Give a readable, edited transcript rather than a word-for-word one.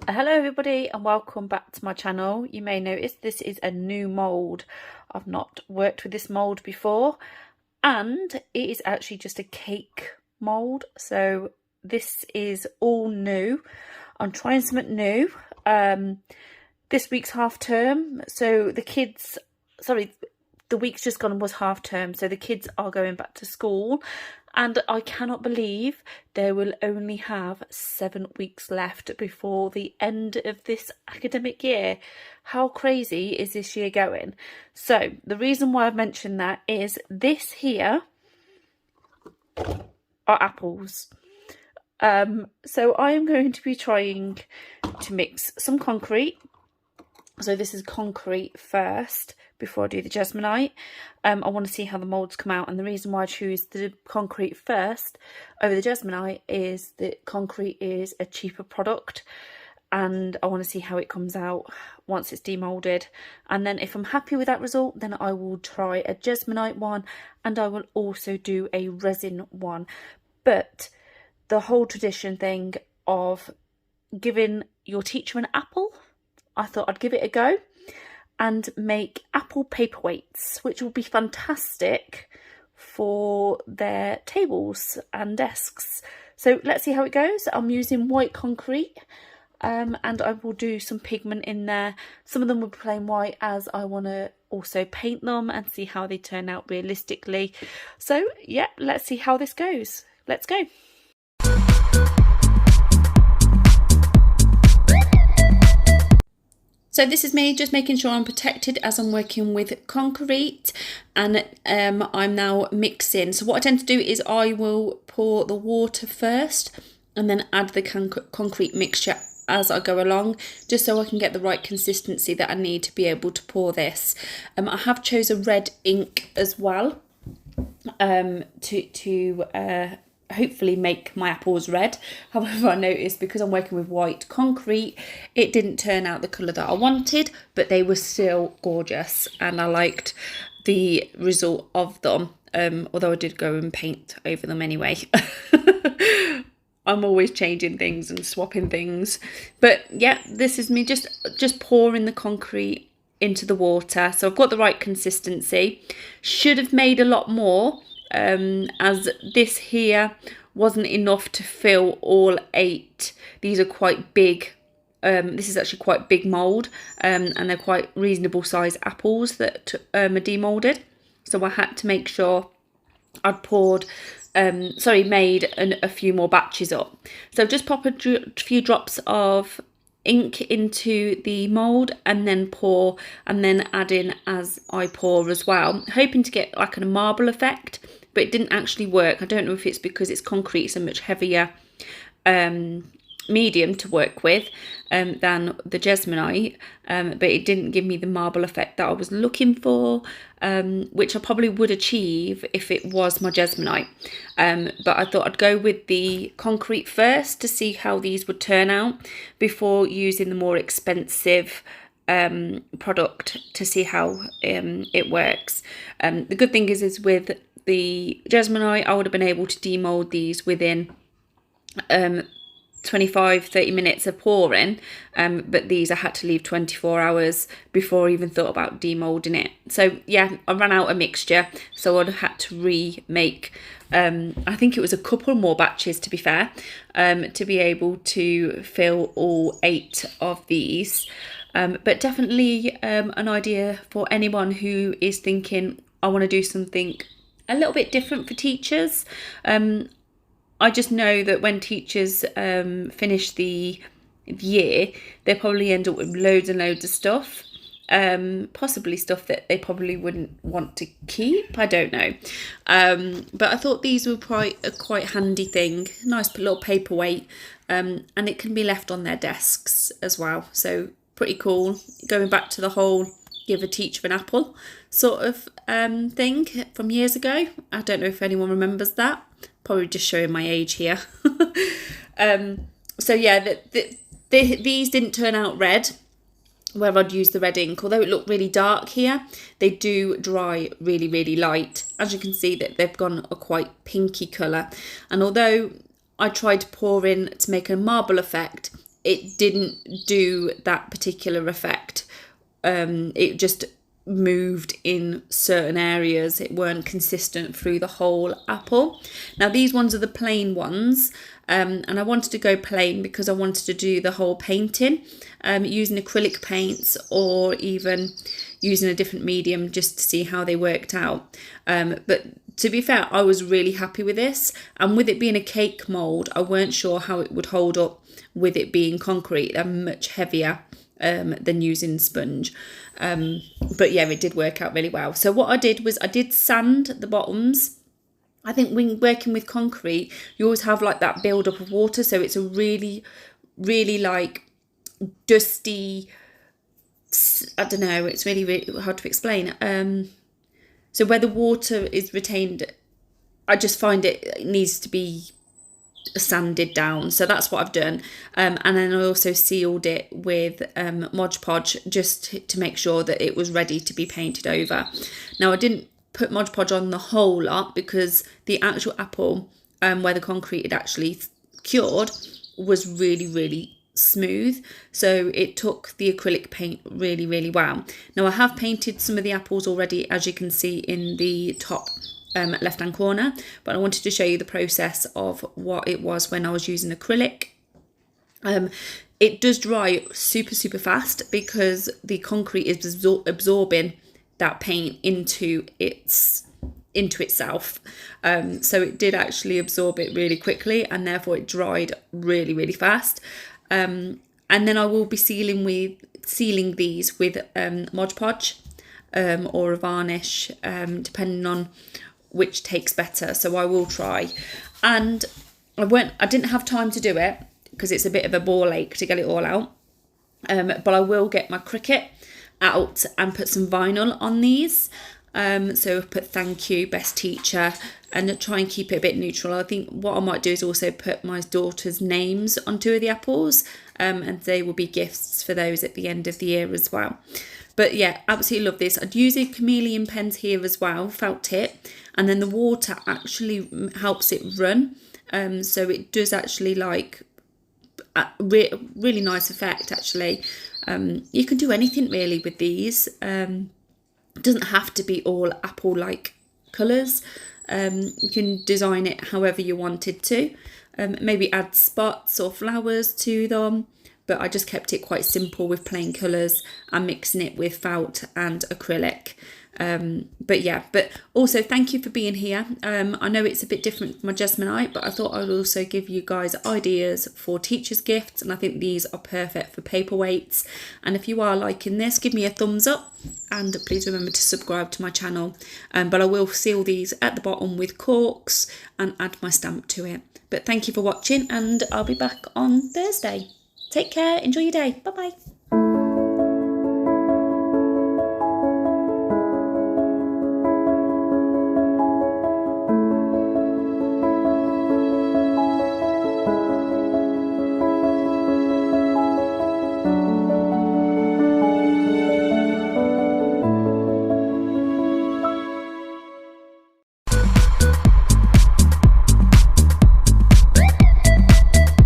Hello everybody and welcome back to my channel. You may notice this is a new mould. I've not worked with this mould before and it is actually just a cake mould. So this is all new. I'm trying something new. This week's half term, so the week's just gone was half term, so the kids are going back to school, and I cannot believe they will only have 7 weeks left before the end of this academic year. How crazy is this year going? So the reason why I've mentioned that is this here are apples. So I am going to be trying to mix some concrete. So this is concrete first before I do the Jesmonite. I want to see how the moulds come out, and the reason why I choose the concrete first over the Jesmonite is that concrete is a cheaper product, and I want to see how it comes out once it's demolded. And then if I'm happy with that result, then I will try a Jesmonite one, and I will also do a resin one. But the whole tradition thing of giving your teacher an apple, I thought I'd give it a go and make apple paperweights, which will be fantastic for their tables and desks. So let's see how it goes. I'm using white concrete and I will do some pigment in there. Some of them will be plain white, as I want to also paint them and see how they turn out realistically. So yeah, let's see how this goes. Let's go. So this is me just making sure I'm protected as I'm working with concrete, and I'm now mixing. So what I tend to do is I will pour the water first and then add the concrete mixture as I go along, just so I can get the right consistency that I need to be able to pour this. I have chosen red ink as well to hopefully make my apples red. However, I noticed because I'm working with white concrete, it didn't turn out the colour that I wanted, but they were still gorgeous and I liked the result of them, although I did go and paint over them anyway. I'm always changing things and swapping things, but yeah, this is me just pouring the concrete into the water. So I've got the right consistency. Should have made a lot more, as this here wasn't enough to fill all 8. These are quite big. This is actually quite big mould, and they're quite reasonable size apples that are demolded. So I had to make sure I'd made a few more batches up. So just pop a few drops of ink into the mould and then pour, and then add in as I pour as well, hoping to get like a marble effect, but it didn't actually work. I don't know if it's because it's concrete, it's a much heavier medium to work with than the Jesmonite, but it didn't give me the marble effect that I was looking for, which I probably would achieve if it was my Jesmonite. But I thought I'd go with the concrete first to see how these would turn out before using the more expensive product to see how it works. The good thing is with the Jesmonite, I would have been able to demold these within 25-30 minutes of pouring, but these I had to leave 24 hours before I even thought about demolding it. So yeah, I ran out of mixture, so I'd had to remake, I think it was a couple more batches to be fair, to be able to fill all 8 of these. But definitely an idea for anyone who is thinking, I want to do something a little bit different for teachers. I just know that when teachers finish the year, they probably end up with loads and loads of stuff, possibly stuff that they probably wouldn't want to keep. I don't know, but I thought these were a quite handy thing, nice little paperweight, and it can be left on their desks as well. So pretty cool. Going back to the whole give a teacher an apple sort of thing from years ago. I don't know if anyone remembers that. Probably just showing my age here. So yeah, these didn't turn out red where I'd used the red ink. Although it looked really dark here, they do dry really, really light. As you can see, that they've gone a quite pinky colour. And although I tried to pour in to make a marble effect, it didn't do that particular effect. It just moved in certain areas. It weren't consistent through the whole apple. Now these ones are the plain ones, and I wanted to go plain because I wanted to do the whole painting using acrylic paints, or even using a different medium just to see how they worked out. But to be fair, I was really happy with this, and with it being a cake mould, I weren't sure how it would hold up with it being concrete. They're much heavier than using sponge. But yeah, it did work out really well. So what I did was I did sand the bottoms. I think when working with concrete, you always have like that build up of water, so it's a really, really like dusty, I don't know, it's really, really hard to explain. So where the water is retained, I just find it needs to be sanded down. So that's what I've done. And then I also sealed it with Mod Podge just to make sure that it was ready to be painted over. Now I didn't put Mod Podge on the whole lot because the actual apple where the concrete had actually cured was really, really smooth, so it took the acrylic paint really, really well. Now I have painted some of the apples already, as you can see in the top left hand corner, but I wanted to show you the process of what it was when I was using acrylic. It does dry super, super fast because the concrete is absorbing that paint into itself. So it did actually absorb it really quickly, and therefore it dried really, really fast. And then I will be sealing these with Mod Podge or a varnish, depending on which takes better. So I will try. And I didn't have time to do it because it's a bit of a ball ache to get it all out. But I will get my Cricut out and put some vinyl on these. So put thank you, best teacher, and try and keep it a bit neutral. I think what I might do is also put my daughter's names on 2 of the apples, and they will be gifts for those at the end of the year as well. But yeah, absolutely love this. I'd use a chameleon pens here as well, felt tip, and then the water actually helps it run. So it does actually like really nice effect actually. You can do anything really with these. It doesn't have to be all apple-like colours. You can design it however you wanted to. Maybe add spots or flowers to them. But I just kept it quite simple with plain colours and mixing it with felt and acrylic. But yeah, but also thank you for being here. I know it's a bit different from my Jesmonite, but I thought I would also give you guys ideas for teachers' gifts, and I think these are perfect for paperweights. And if you are liking this, give me a thumbs up, and please remember to subscribe to my channel. But I will seal these at the bottom with corks and add my stamp to it. But thank you for watching, and I'll be back on Thursday. Take care, enjoy your day, bye bye.